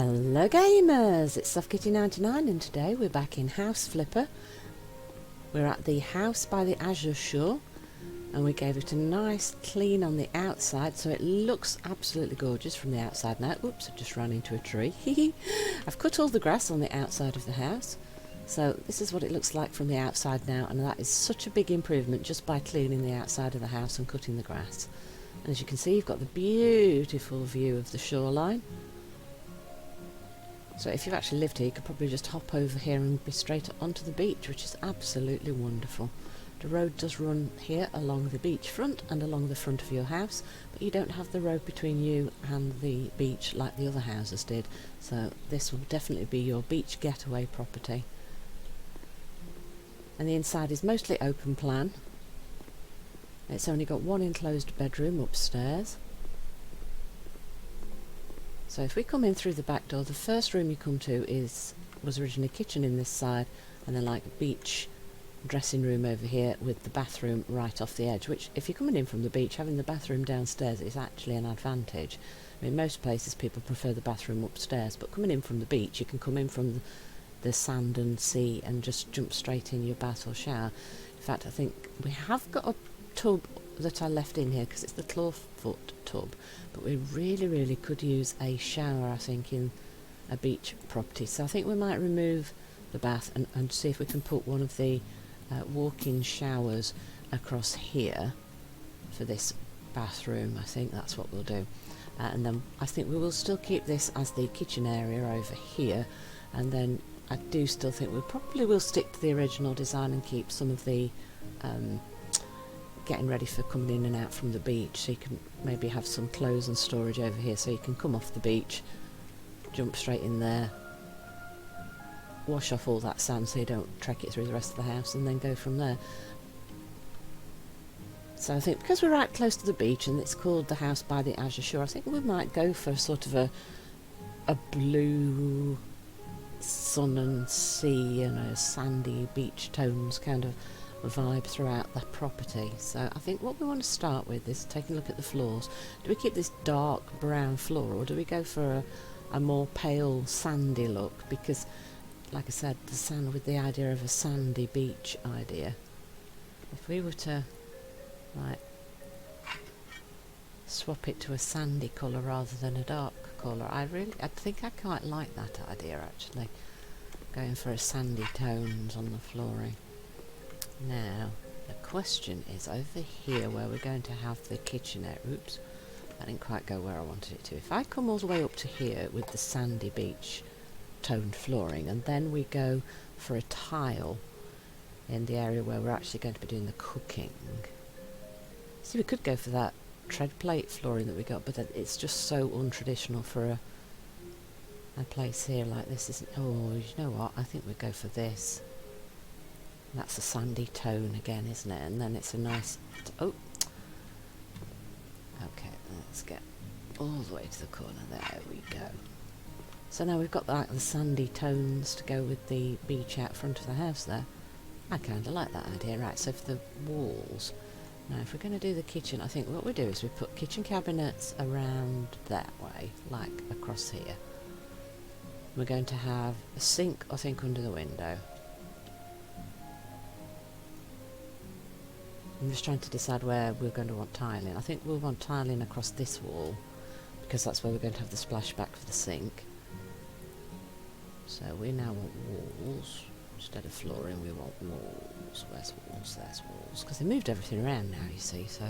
Hello gamers, it's SoftKitty99 and today we're back in House Flipper. We're at the house by the Azure Shore and we gave it a nice clean on the outside so it looks absolutely gorgeous from the outside now. Oops, I just ran into a tree. I've cut all the grass on the outside of the house, so this is what it looks like from the outside now, and that is such a big improvement just by cleaning the outside of the house and cutting the grass. And as you can see, you've got the beautiful view of the shoreline. So if you've actually lived here, you could probably just hop over here and be straight onto the beach, which is absolutely wonderful. The road does run here along the beach front and along the front of your house, but you don't have the road between you and the beach like the other houses did. So this will definitely be your beach getaway property. And the inside is mostly open plan. It's only got one enclosed bedroom upstairs. So if we come in through the back door, the first room you come to was originally a kitchen in this side, and then like a beach dressing room over here with the bathroom right off the edge, which if you're coming in from the beach, having the bathroom downstairs is actually an advantage. I mean, most places people prefer the bathroom upstairs, but coming in from the beach, you can come in from the sand and sea and just jump straight in your bath or shower. In fact, I think we have got a tub that I left in here because it's the clawfoot tub, but we really could use a shower, I think, in a beach property. So I think we might remove the bath and see if we can put one of the walk-in showers across here for this bathroom. I think that's what we'll do. And then I think we will still keep this as the kitchen area over here, and then I do still think we probably will stick to the original design and keep some of the getting ready for coming in and out from the beach, so you can maybe have some clothes and storage over here, so you can come off the beach, jump straight in there, wash off all that sand so you don't trek it through the rest of the house, and then go from there. So I think because we're right close to the beach and it's called the house by the Azure Shore, I think we might go for sort of a blue sun and sea and a sandy beach tones kind of vibe throughout the property. So I think what we want to start with is taking a look at the floors. Do we keep this dark brown floor, or do we go for a more pale sandy look? Because like I said, the sand, with the idea of a sandy beach idea, if we were to like swap it to a sandy colour rather than a dark colour, I think I quite like that idea actually, going for a sandy tones on the flooring. Now, the question is over here where we're going to have the kitchenette. Oops, that didn't quite go where I wanted it to. If I come all the way up to here with the sandy beach toned flooring, and then we go for a tile in the area where we're actually going to be doing the cooking. See, we could go for that tread plate flooring that we got, but it's just so untraditional for a place here like this, isn't it? Oh, you know what? I think we'd go for this. That's a sandy tone again, isn't it? And then it's a nice... oh! Okay, let's get all the way to the corner. There we go. So now we've got like the sandy tones to go with the beach out front of the house there. I kind of like that idea. Right, so for the walls... now if we're going to do the kitchen, I think what we do is we put kitchen cabinets around that way, like across here. We're going to have a sink, I think, under the window. I'm just trying to decide where we're going to want tiling. I think we'll want tiling across this wall, because that's where we're going to have the splashback for the sink. So we now want walls. Instead of flooring, we want walls. Where's walls? There's walls. Because they moved everything around now, you see, so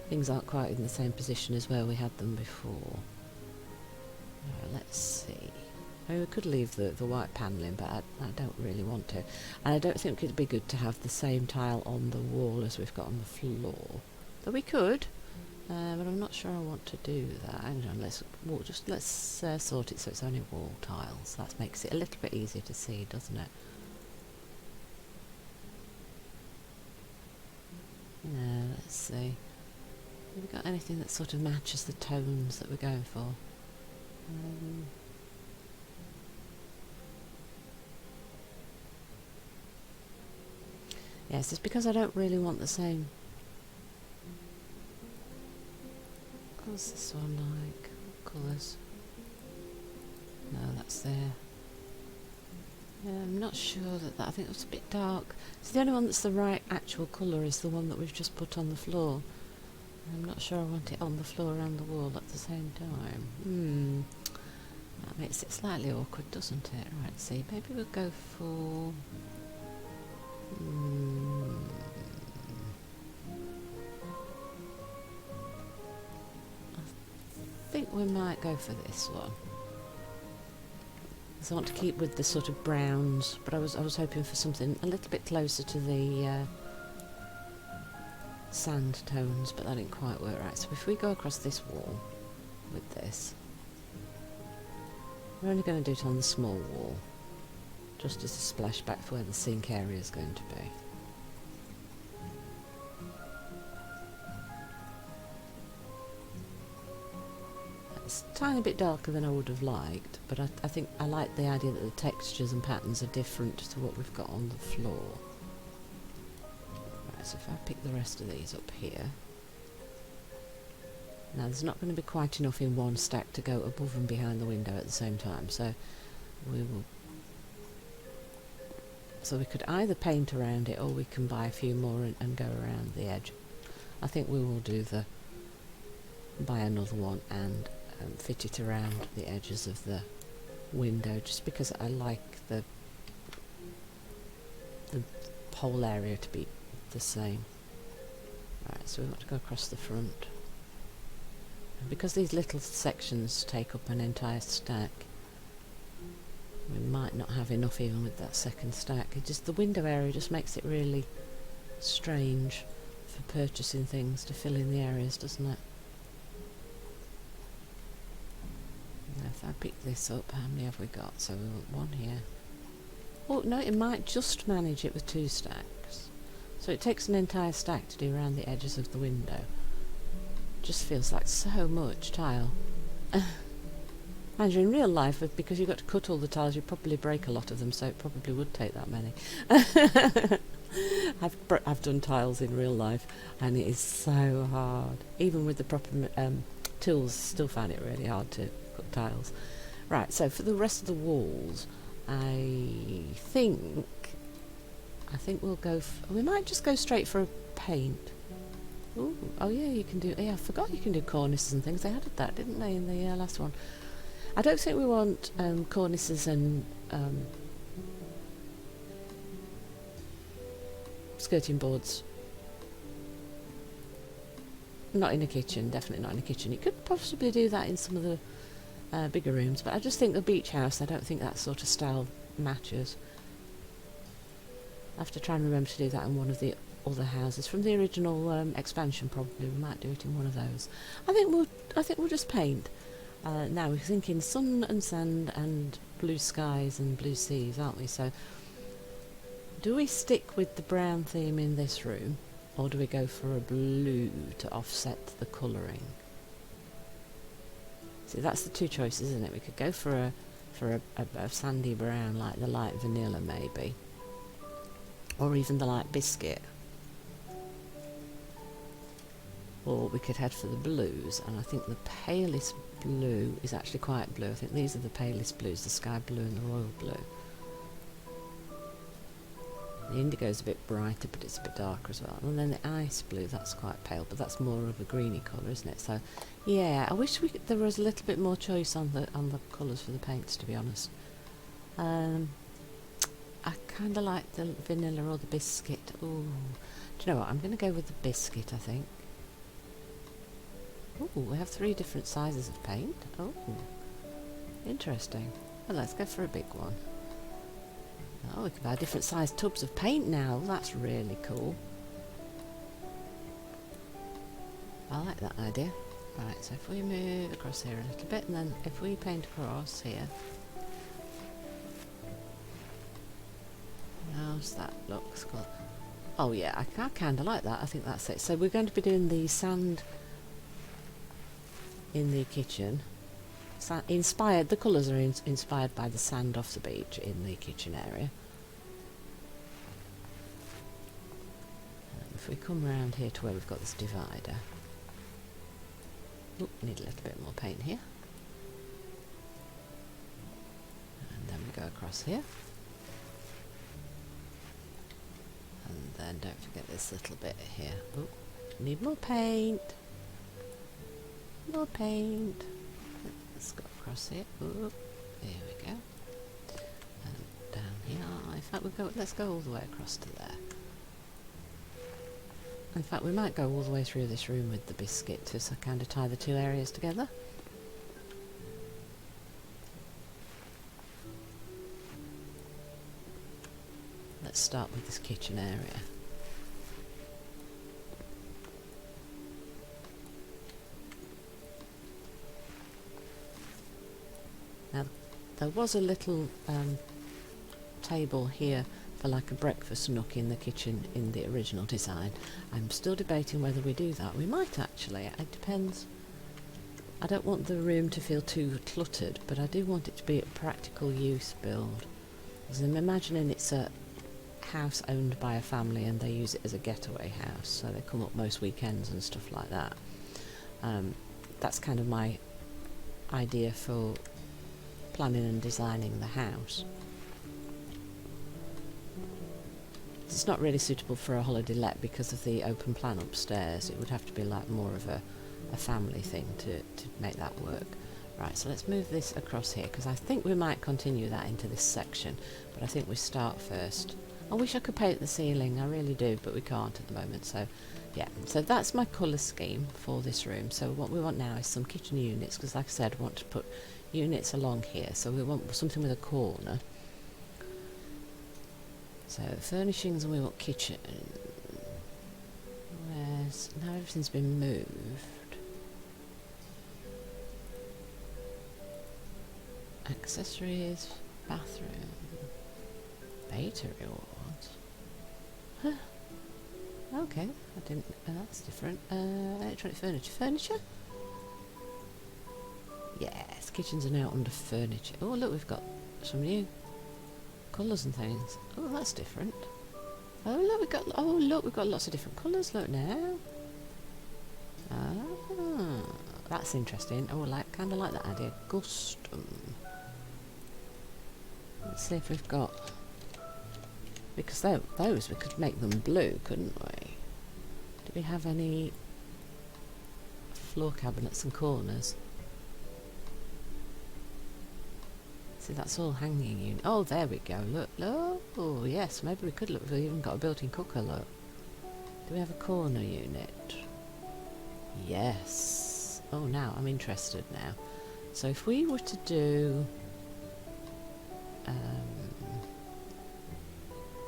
things aren't quite in the same position as where we had them before. Let's see. I mean, we could leave the white panelling, but I don't really want to. And I don't think it'd be good to have the same tile on the wall as we've got on the floor. Though we could, but I'm not sure I want to do that. Hang on, let's sort it so it's only wall tiles. That makes it a little bit easier to see, doesn't it? Now, let's see. Have we got anything that sort of matches the tones that we're going for? Yes, it's because I don't really want the same. What's this one like? What colours? No, lights there. I'm not sure that I think it was a bit dark. So the only one that's the right actual colour is the one that we've just put on the floor. I'm not sure I want it on the floor and the wall at the same time. That makes it slightly awkward, doesn't it? Right, see, maybe we'll go for... I think we might go for this one. So I want to keep with the sort of browns, but I was hoping for something a little bit closer to the sand tones, but that didn't quite work right. So if we go across this wall with this, we're only going to do it on the small wall, just as a splashback for where the sink area is going to be. It's a tiny bit darker than I would have liked, but I think I like the idea that the textures and patterns are different to what we've got on the floor. Right, so if I pick the rest of these up here. Now there's not going to be quite enough in one stack to go above and behind the window at the same time, so we could either paint around it or we can buy a few more and go around the edge. I think we will do buy another one and fit it around the edges of the window, just because I like the whole area to be the same. Right, so we want to go across the front. And because these little sections take up an entire stack, we might not have enough even with that second stack. The window area just makes it really strange for purchasing things to fill in the areas, doesn't it? Now if I pick this up, how many have we got? So we want one here. Oh no, it might just manage it with 2 stacks. So it takes an entire stack to do around the edges of the window. Just feels like so much tile. Mind you, in real life, because you've got to cut all the tiles, you'd probably break a lot of them, so it probably would take that many. I've done tiles in real life, and it is so hard. Even with the proper tools, still find it really hard to cut tiles. Right, so for the rest of the walls, I think we'll go. We might just go straight for a paint. Ooh, oh yeah, you can do. Yeah, I forgot you can do cornices and things. They added that, didn't they, in the last one? I don't think we want cornices and skirting boards. Not in a kitchen, definitely not in a kitchen. You could possibly do that in some of the bigger rooms, but I just think the beach house, I don't think that sort of style matches. I have to try and remember to do that in one of the other houses from the original expansion. Probably we might do it in one of those. I think we'll just paint. Now we're thinking sun and sand and blue skies and blue seas, aren't we? So do we stick with the brown theme in this room, or do we go for a blue to offset the colouring? See, that's the two choices, isn't it? We could go for a sandy brown, like the light vanilla maybe, or even the light biscuit. Or we could head for the blues, and I think the palest blue is actually quite blue. I think these are the palest blues, the sky blue and the royal blue. The indigo's a bit brighter, but it's a bit darker as well. And then the ice blue, that's quite pale, but that's more of a greeny colour, isn't it? So, yeah, I wish there was a little bit more choice on the colours for the paints, to be honest. I kind of like the vanilla or the biscuit. Ooh, do you know what? I'm going to go with the biscuit, I think. Oh, we have 3 different sizes of paint. Oh, interesting. Well, let's go for a big one. Oh, we can buy different sized tubs of paint now. That's really cool. I like that idea. Right, so if we move across here a little bit, and then if we paint across here. How's that looks cool? Oh yeah, I kind of like that. I think that's it. So we're going to be doing the sand in the kitchen. The colours are inspired by the sand off the beach in the kitchen area. If we come round here to where we've got this divider. Oh, need a little bit more paint here. across here. And then don't forget this little bit here. Oh, need more paint. More paint. Let's go across here. Oh, there we go. And down here. In fact, let's go all the way across to there. In fact, we might go all the way through this room with the biscuit to kind of tie the two areas together. Let's start with this kitchen area. Now, there was a little table here for like a breakfast nook in the kitchen in the original design. I'm still debating whether we do that. We might actually, it depends. I don't want the room to feel too cluttered, but I do want it to be a practical use build. Because I'm imagining it's a house owned by a family and they use it as a getaway house, so they come up most weekends and stuff like that. That's kind of my idea for planning and designing the house. It's not really suitable for a holiday let because of the open plan upstairs. It would have to be like more of a family thing to make that work. Right, so let's move this across here because I think we might continue that into this section, but I think we start first. I wish I could paint the ceiling, I really do, but we can't at the moment. So yeah, so that's my colour scheme for this room. So what we want now is some kitchen units, because like I said, I want to put units along here, so we want something with a corner. So furnishings, and we want kitchen. Where's, now everything's been moved. Accessories, bathroom, beta rewards. Huh. Okay, I didn't. That's different. Electronic furniture. Yes, kitchens are now under furniture. Oh look, we've got some new colours and things. Oh, that's different. Oh look, we've got. Oh look, we've got lots of different colours. Look now. Ah, that's interesting. Oh, like kind of like that idea. Custom. Let's see if we've got. Because those we could make them blue, couldn't we? Do we have any floor cabinets and corners? See, that's all hanging unit. Oh, there we go. Look, look. Oh, yes. Maybe we could look. We've even got a built-in cooker. Look. Do we have a corner unit? Yes. Oh, now I'm interested now. So if we were to do,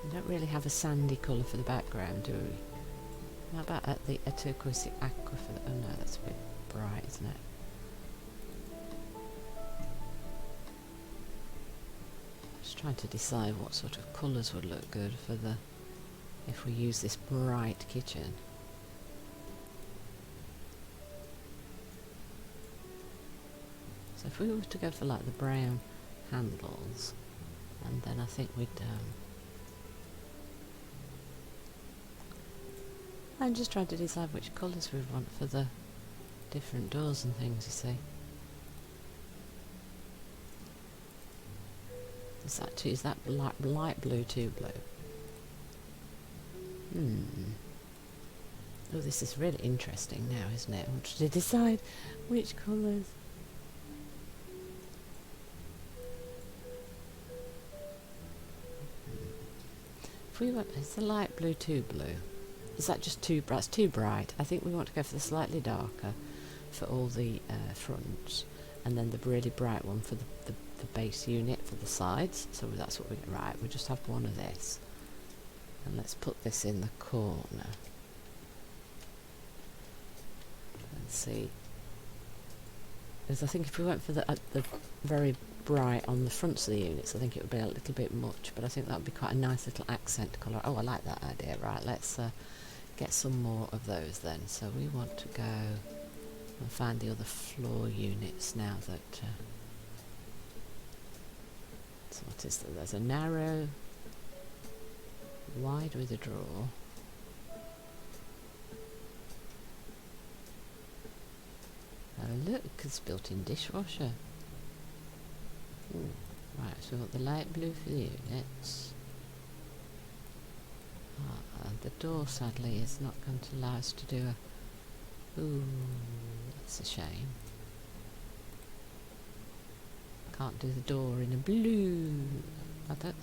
we don't really have a sandy colour for the background, do we? How about a turquoise aqua for the, oh no, that's a bit bright, isn't it? Just trying to decide what sort of colours would look good for the, if we use this bright kitchen. So if we were to go for like the brown handles, and then I think we'd I'm just trying to decide which colours we want for the different doors and things, you see. Is that light blue, too blue? Oh, this is really interesting now, isn't it? I want to decide which colours. If we want, is the light blue too blue? Is that just too bright? It's too bright. I think we want to go for the slightly darker for all the fronts, and then the really bright one for the base unit for the sides. So that's what we're right. We just have one of this, and let's put this in the corner. Let's see. Because I think if we went for the very bright on the fronts of the units, I think it would be a little bit much. But I think that would be quite a nice little accent colour. Oh, I like that idea. Right, let's get some more of those then. So we want to go and find the other floor units now that. So what is there? There's a narrow, wide with a drawer. Oh look, it's built-in dishwasher. Ooh, Right, so we've got the light blue for the units. The door sadly is not going to allow us to do a... Ooh, that's a shame. Can't do the door in a blue. I don't,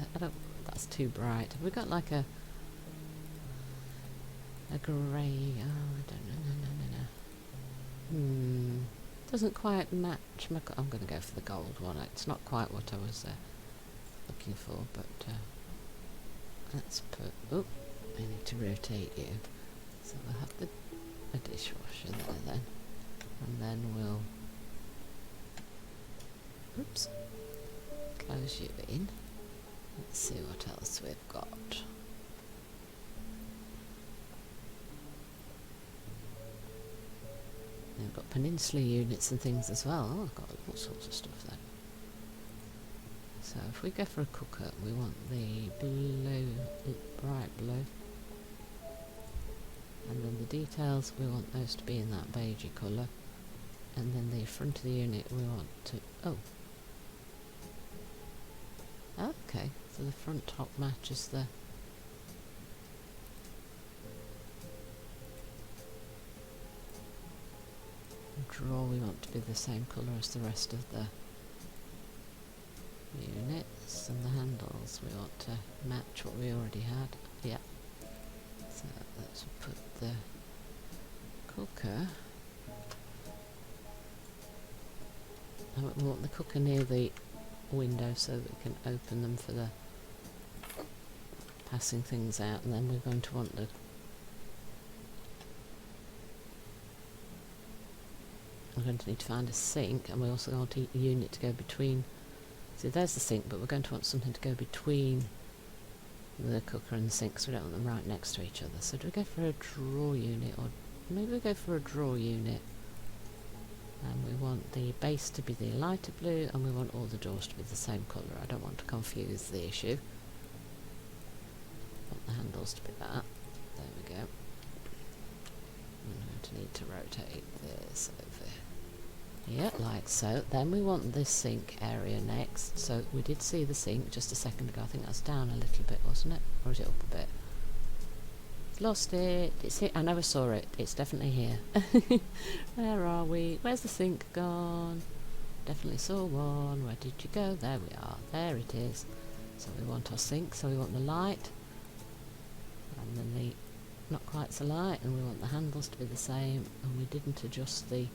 that's too bright. Have we got like a grey? Oh, I don't know, no. Doesn't quite match my... I'm going to go for the gold one. It's not quite what I was looking for, but let's put... Oh, I need to rotate you. So we'll have a dishwasher there then. And then we'll... Oops. Close you in. Let's see what else we've got. We've got peninsula units and things as well. Oh, I've got all sorts of stuff there. So if we go for a cooker, we want the blue, bright blue. And then the details, we want those to be in that beigey colour. And then the front of the unit, we want to... Oh. Okay, so the front top matches the... drawer we want to be the same colour as the rest of the units, and the handles we want to match what we already had. Yeah. So let's put the cooker. We want the cooker near the window so that we can open them for the passing things out, and then we're going to want the we're going to need to find a sink, and we also want a unit to go between. See, there's the sink, but we're going to want something to go between the cooker and the sink, so we don't want them right next to each other. So do we go for a drawer unit, or maybe we go for a drawer unit? And we want the base to be the lighter blue, and we want all the doors to be the same colour. I don't want to confuse the issue. I want the handles to be that. There we go. I'm going to need to rotate this over. Yeah, like so. Then we want the sink area next. So we did see the sink just a second ago. I think that's down a little bit, wasn't it? Or is it up a bit? Lost it. It's here. I never saw it. It's definitely here. Where are we? Where's the sink gone? Definitely saw one. Where did you go? There we are. There it is. So we want our sink. So we want the light. And then the not quite so light. And we want the handles to be the same. And we didn't adjust the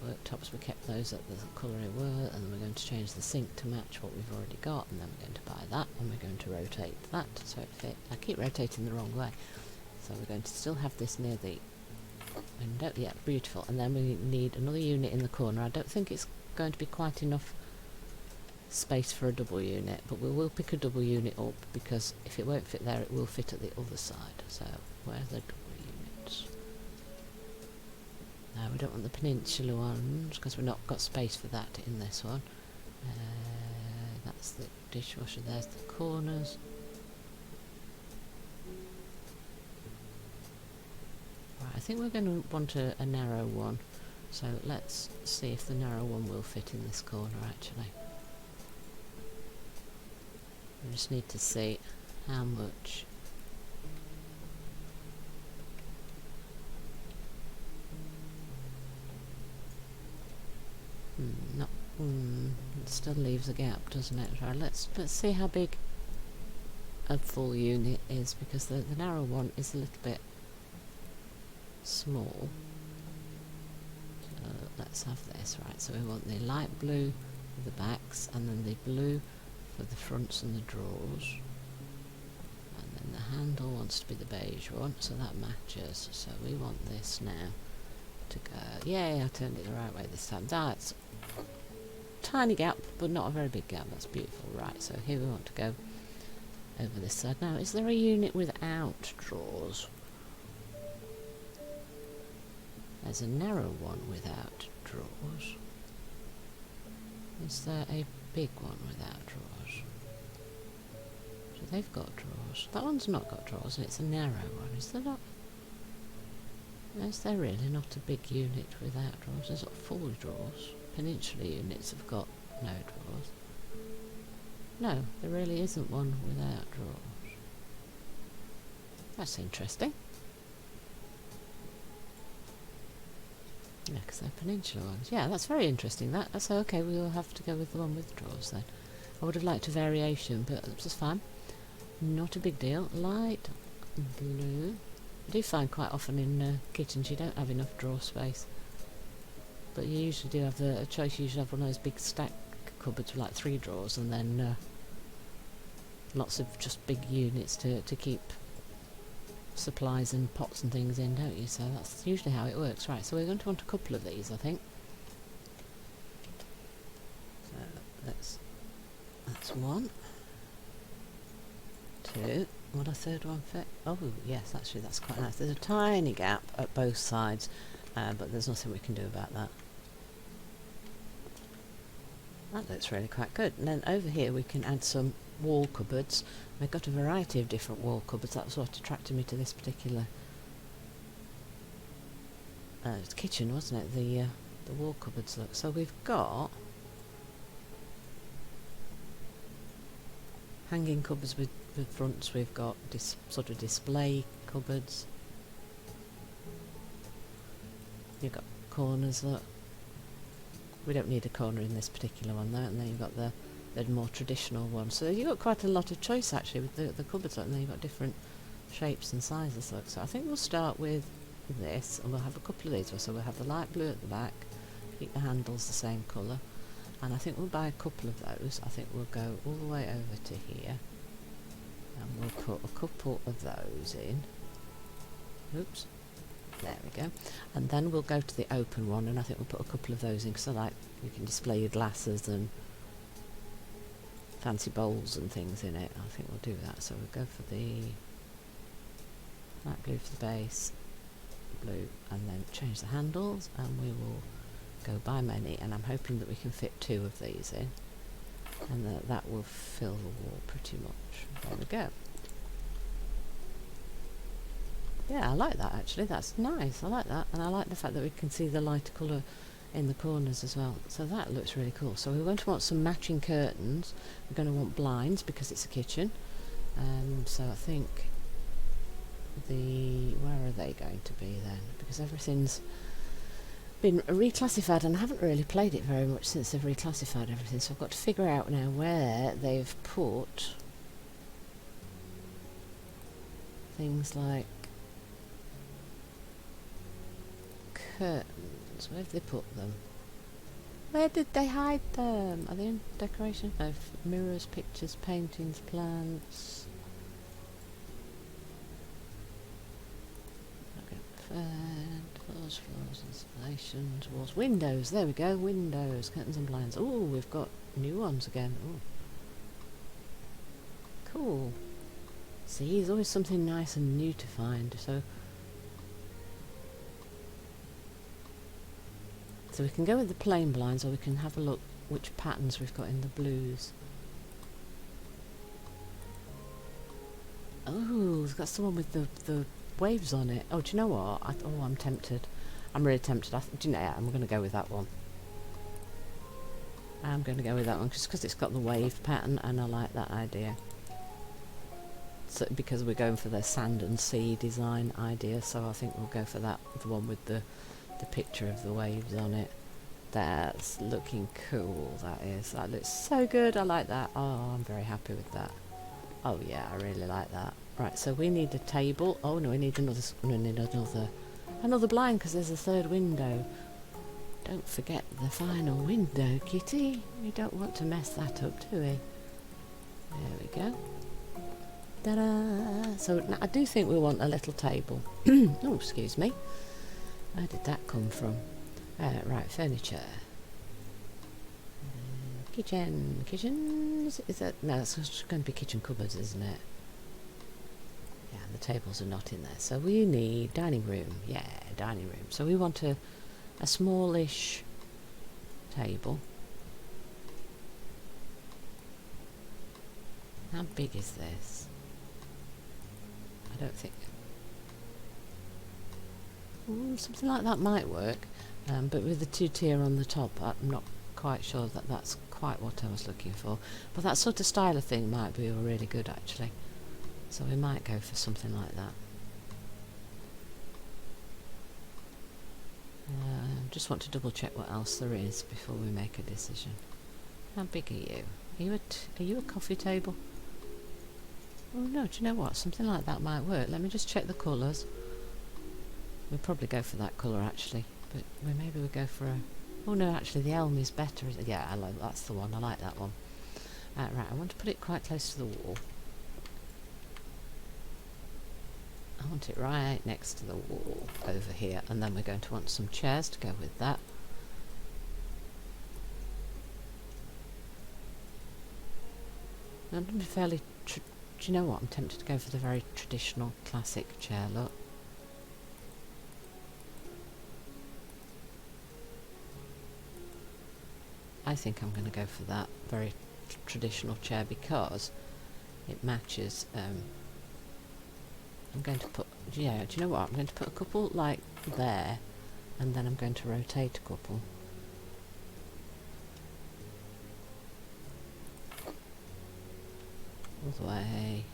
worktops. We kept those at the colour they were. And then we're going to change the sink to match what we've already got. And then we're going to buy that. And we're going to rotate that so it fits. I keep rotating the wrong way. So we're going to still have this near the window. Yeah, beautiful. And then we need another unit in the corner. I don't think it's going to be quite enough space for a double unit, but we will pick a double unit up, because if it won't fit there, it will fit at the other side. So where are the double units? No, we don't want the peninsula ones, because we've not got space for that in this one. That's the dishwasher. There's the corners. Right, I think we're going to want a narrow one, so let's see if the narrow one will fit in this corner actually. We just need to see how much. It still leaves a gap, doesn't it? Right, let's see how big a full unit is, because the narrow one is a little bit small. So let's have this. Right, so we want the light blue for the backs, and then the blue for the fronts and the drawers, and then the handle wants to be the beige one, so that matches. So we want this now to go. Yay, I turned it the right way this time. That's tiny gap, but not a very big gap. That's beautiful. Right, so here we want to go over this side. Now, is there a unit without drawers? There's a narrow one without drawers. Is there a big one without drawers? So they've got drawers. That one's not got drawers, and it's a narrow one. Is there not? Is there really not a big unit without drawers? There's not full drawers. Peninsula units have got no drawers. No, there really isn't one without drawers. That's interesting. Yeah, because they're peninsula ones. Yeah, that's very interesting. That's okay. We'll have to go with the one with drawers then. I would have liked a variation, but that's fine. Not a big deal. Light blue. I do find quite often in kitchens you don't have enough drawer space, but you usually do have a choice. You usually have one of those big stack cupboards with like 3 drawers, and then lots of just big units to keep supplies and pots and things in, don't you? So that's usually how it works. Right, so we're going to want a couple of these, I think. So that's 1, 2. What a third one fit? Oh yes, actually that's quite nice. There's a tiny gap at both sides, but there's nothing we can do about that. That looks really quite good. And then over here we can add some wall cupboards. We've got a variety of different wall cupboards. That was what attracted me to this particular kitchen, wasn't it? The wall cupboards look. So we've got hanging cupboards with fronts. We've got sort of display cupboards. You've got corners. Look. We don't need a corner in this particular one though, and then you've got the more traditional one. So you've got quite a lot of choice actually with the cupboards, and then you've got different shapes and sizes. Look. So I think we'll start with this, and we'll have a couple of these. So we'll have the light blue at the back, keep the handles the same colour, and I think we'll buy a couple of those. I think we'll go all the way over to here, and we'll put a couple of those in. Oops. There we go. And then we'll go to the open one, and I think we'll put a couple of those in, because I like you can display your glasses and fancy bowls and things in it. I think we'll do that. So we'll go for the light blue for the base, blue, and then change the handles, and we will go by many, and I'm hoping that we can fit 2 of these in, and that will fill the wall pretty much. There we go. Yeah, I like that actually. That's nice. I like that, and I like the fact that we can see the lighter colour in the corners as well. So that looks really cool. So we're going to want some matching curtains. We're going to want blinds because it's a kitchen. So I think where are they going to be then? Because everything's been reclassified, and I haven't really played it very much since they've reclassified everything. So I've got to figure out now where they've put things like curtains. Where have they put them? Where did they hide them? Are they in decoration? No, mirrors, pictures, paintings, plants. Okay, floors, installations, walls, windows. There we go. Windows, curtains, and blinds. Oh, we've got new ones again. Ooh. Cool. See, there's always something nice and new to find. So we can go with the plain blinds, or we can have a look which patterns we've got in the blues. Oh, that's the one with the waves on it. Oh, do you know what? I'm tempted. I'm really tempted. Do you know? I'm going to go with that one. I'm going to go with that one just because it's got the wave pattern, and I like that idea. So because we're going for the sand and sea design idea, so I think we'll go for that, the one with the picture of the waves on it. That's looking cool. That looks so good. I like that. Oh, I'm very happy with that. Oh yeah, I really like that. Right, so we need a table. Oh no, we need another blind, because there's a third window. Don't forget the final window, kitty. We don't want to mess that up, do we? There we go. Ta-da! So now I do think we want a little table. Oh, excuse me. Where did that come from? Right, furniture. Kitchen. Is that? No, that's going to be kitchen cupboards, isn't it? Yeah, and the tables are not in there. So we need dining room. Yeah, dining room. So we want a smallish table. How big is this? I don't think... Ooh, something like that might work, but with the 2-tier on the top, I'm not quite sure that that's quite what I was looking for. But that sort of style of thing might be really good actually. So we might go for something like that. Just want to double check what else there is before we make a decision. How big are you? Are you a coffee table? Oh no, do you know what? Something like that might work. Let me just check the colours. We'll probably go for that colour actually, but maybe we'll go for a... Oh no, actually the elm is better. Yeah, that's the one. I like that one. Right, I want to put it quite close to the wall. I want it right next to the wall over here, and then we're going to want some chairs to go with that. I'm going to be fairly... do you know what? I'm tempted to go for the very traditional classic chair look. I think I'm going to go for that very traditional chair because it matches. I'm going to put, yeah, do you know what? I'm going to put a couple like there, and then I'm going to rotate a couple. All the way,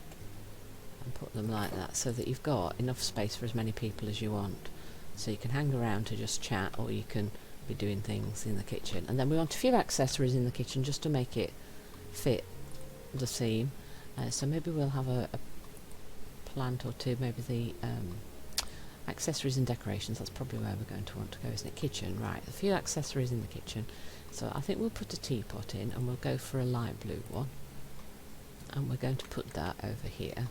and put them like that so that you've got enough space for as many people as you want. So you can hang around to just chat, or you can be doing things in the kitchen. And then we want a few accessories in the kitchen just to make it fit the theme. So maybe we'll have a plant or two, maybe the accessories and decorations, that's probably where we're going to want to go, isn't it? Kitchen, right, a few accessories in the kitchen. So I think we'll put a teapot in, and we'll go for a light blue one, and we're going to put that over here.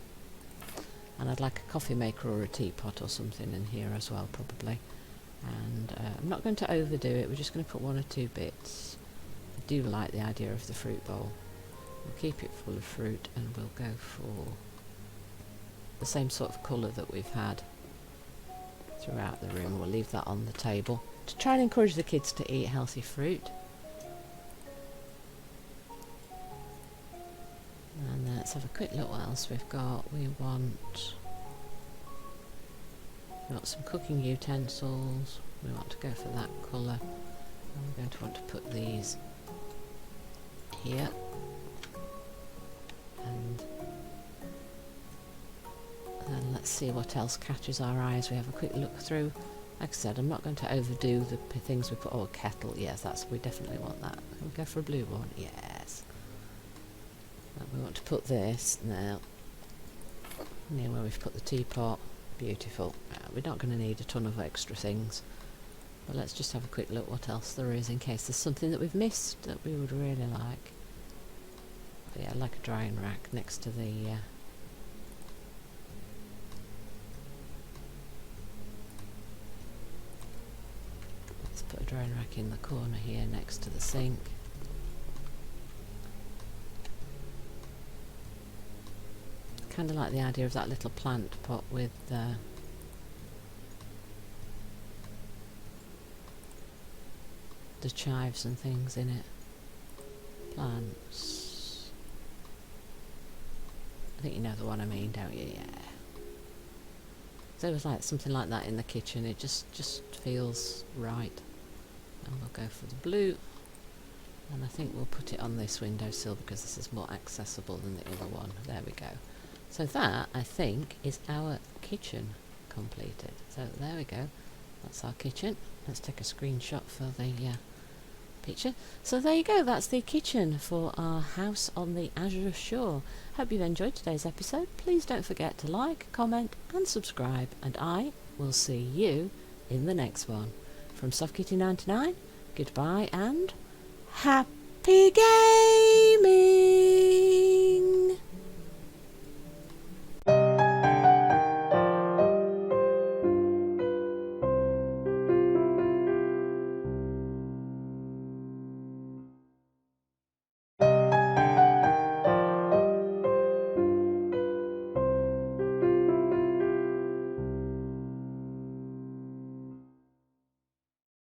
And I'd like a coffee maker or a teapot or something in here as well, probably. And I'm not going to overdo it, we're just going to put one or two bits. I do like the idea of the fruit bowl. We'll keep it full of fruit, and we'll go for the same sort of colour that we've had throughout the room. We'll leave that on the table to try and encourage the kids to eat healthy fruit. And let's have a quick look what else we've got. We want some cooking utensils. We want to go for that colour. And we're going to want to put these here. And then let's see what else catches our eyes. We have a quick look through. Like I said, I'm not going to overdo the things we put. Oh, a kettle. Yes, we definitely want that. Can we go for a blue one? Yes. And we want to put this now near where we've put the teapot. Beautiful. We're not going to need a ton of extra things, but let's just have a quick look what else there is in case there's something that we've missed that we would really like. But yeah, like a drying rack next to the let's put a drying rack in the corner here next to the sink. Kind of like the idea of that little plant pot with the chives and things in it. Plants. I think you know the one I mean, don't you? Yeah. So it was like something like that in the kitchen. It just feels right. And we'll go for the blue. And I think we'll put it on this windowsill because this is more accessible than the other one. There we go. So that, I think, is our kitchen completed. So there we go. That's our kitchen. Let's take a screenshot for the picture. So there you go. That's the kitchen for our house on the Azure Shore. Hope you've enjoyed today's episode. Please don't forget to like, comment and subscribe. And I will see you in the next one. From Soft Kitty 99, goodbye and happy game!